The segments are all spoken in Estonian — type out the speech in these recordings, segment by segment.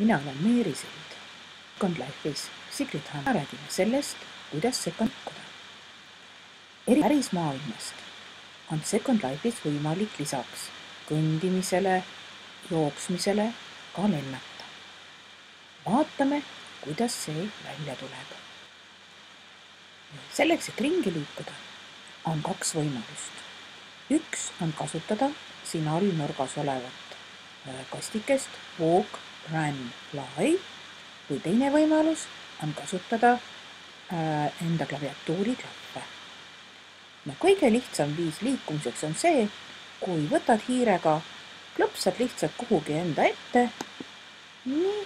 mina olen Meeri Sild. Second Life'is Sigrid Hann räägime sellest, kuidas second liikuda. Eri pärismaailmast on Second Life'is võimalik lisaks kõndimisele, jooksmisele ka lennata. Vaatame, kuidas see välja tuleb. Selleks, et ringi liikuda, on kaks võimalust. Üks on kasutada siin all nurgas olevat kastikest Walk, Run, Fly või teine võimalus on kasutada enda klaviatuuri klappe. Kõige lihtsam viis liikumiseks on see, kui võtad hiirega, klõpsad lihtsalt kuhugi enda ette, nii,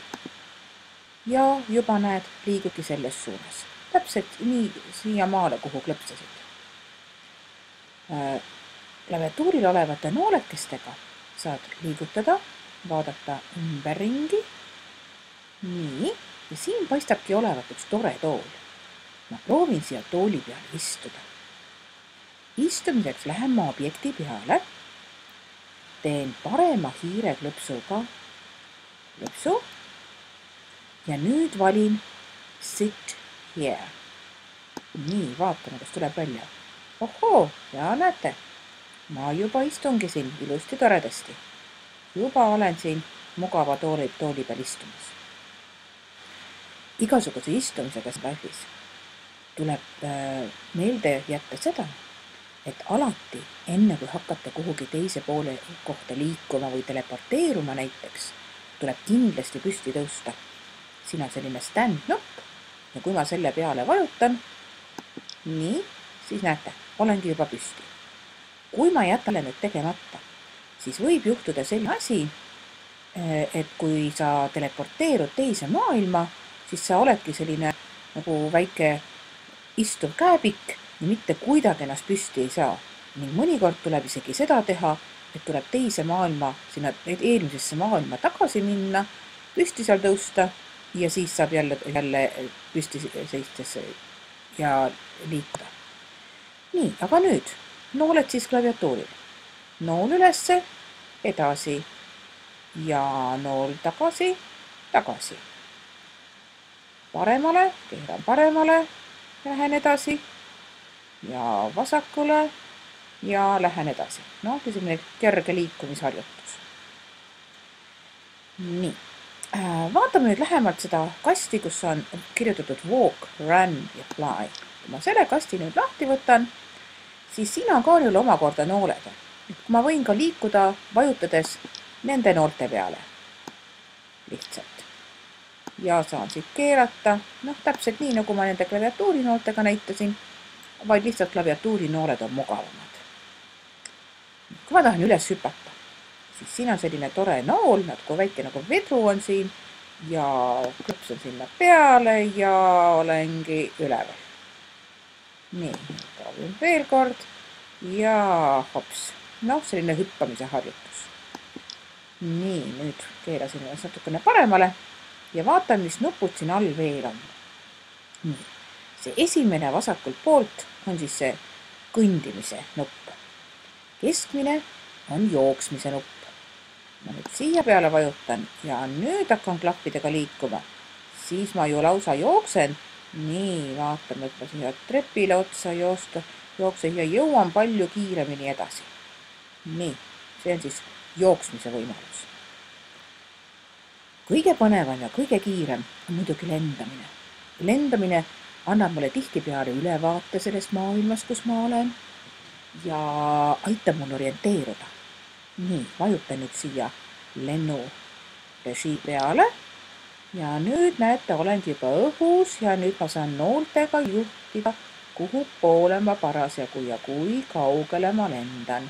ja juba näed, liigugi selles suunas. Täpselt nii siia maale, kuhu klõpsasid. Klaviatuuril olevate noolekestega saad liigutada, vaadata ümberringi. Nii, ja siin paistabki olevat üks tore tool. Ma proovin siia tooli peale istuda. Istumiseks lähen ma objekti peale, teen parema hiire klõpsuga klõpsu ja nüüd valin Sit here. Nii, vaatame, kas tuleb välja. Ohoo, ja näete, ma juba istungi siin ilusti toredasti. Juba olen siin mugava tooli peal istumas. Igasuguse istumisega Life'is tuleb meelde jätta seda, et alati enne kui hakata kuhugi teise poole kohta liikuma või teleporteeruma näiteks, tuleb kindlasti püsti tõusta. Siin on selline stand-nupp ja kui ma selle peale vajutan, nii, siis näete, olengi juba püsti. Kui ma jätan nüüd tegemata, siis võib juhtuda selline asi, et kui sa teleporteerud teise maailma, siis sa oledki selline nagu väike istuv kääbik ja mitte kuidagi ennast püsti ei saa. Ning mõnikord tuleb isegi seda teha, et tuleb teise maailma, sinna eelmisesse maailma tagasi minna, püsti seal tõusta ja siis saab jälle püsti seistes ja liikuda. Nii, aga nüüd nooled siis klaviatuuril. Nool ülesse, edasi ja nool tagasi, tagasi. Paremale, keeran paremale, lähen edasi ja vasakule ja lähen edasi. Selline kerge liikumisharjutus. Nii, vaatame nüüd lähemalt seda kasti, kus on kirjutatud Walk, Run ja Fly. Kui ma selle kasti nüüd lahti võtan, siis siin on ka neil omakorda nooled. Kui ma võin ka liikuda vajutades nende noolte peale. Lihtsalt. Ja saan siit keerata, täpselt nii, nagu ma nende klaviatuuri nooltega näitasin, vaid lihtsalt klaviatuuri nooled on mugavamad. Kui ma tahan üles hüpata, siis siin on selline tore nool, kui väike nagu vedru on siin ja klõpsan sinna peale ja olengi üleval. Nii, proovin veel kord ja hops, selline hüppamise harjutus. Nii, nüüd keerasin ennast natukene paremale ja vaatan, mis nupud siin all veel on. Nii, see esimene vasakult poolt on siis see kõndimise nupp. Keskmine on jooksmise nupp. Ma nüüd siia peale vajutan ja nüüd hakkan klappidega liikuma. Siis ma ju lausa jooksen. Nii, vaatame, et ma siia trepile otsa jooksen ja jõuan palju kiiremini edasi. Nii, see on siis jooksmise võimalus. Kõige põnevam ja kõige kiirem on muidugi lendamine. Lendamine annab mulle tihtipeale ülevaate sellest maailmast, kus ma olen ja aitab mul orienteeruda. Nii, vajutan nüüd siia lennurežii peale ja nüüd näete, olengi juba õhus ja nüüd ma saan nooltega juhtida, kuhu poole ma parasjagu ja kui kaugele ma lendan.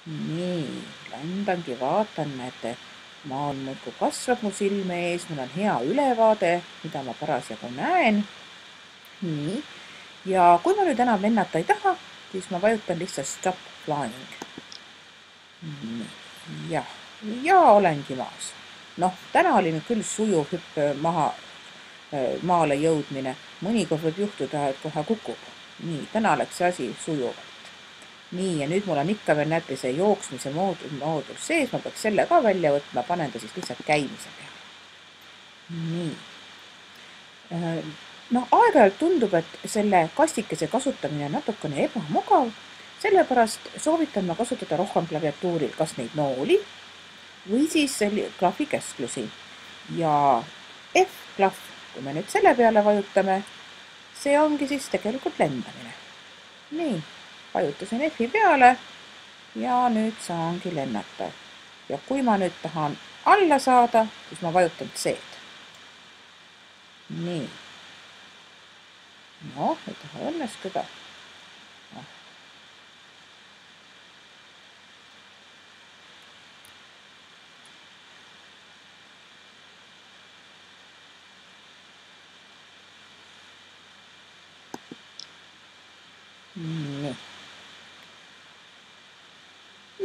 Nii, lendangi, vaatan, näete, maa on muudkui kasvab mu silme ees, mul on hea ülevaade, mida ma parasjagu näen. Nii, ja kui ma nüüd enam lennata ei taha, siis ma vajutan lihtsalt Stop Flying. Nii, ja olengi maas. Täna oli nüüd küll sujuv hüpp maale jõudmine. Mõnikord võib juhtuda, et kohe kukub. Nii, täna läks see asi sujuvalt. Nii, ja nüüd mul on ikka veel näete see jooksmise moodul sees, ma peaks selle ka välja võtma, panen ta siis lihtsalt käimise peale. nii. Noh, aeg-ajalt tundub, et selle kastikese kasutamine on natukene ebamugav, sellepärast soovitan ma kasutada rohkem klaviatuuril kas neid nooli või siis klahvikesklusi. Ja F-klahv, kui me nüüd selle peale vajutame, see ongi siis tegelikult lendamine. Nii, vajutasin F-i peale ja nüüd saangi lennata. Ja kui ma nüüd tahan alla saada, siis ma vajutan C-d. Nii. Noh, ei taha õnnestuda.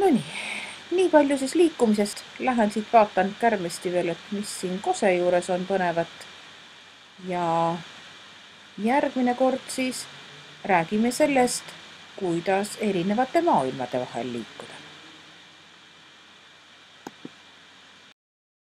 Nonii, nii palju siis liikumisest. Lähen siit vaatan kärmesti veel, et mis siin kose juures on põnevat. Ja järgmine kord siis räägime sellest, kuidas erinevate maailmade vahel liikuda.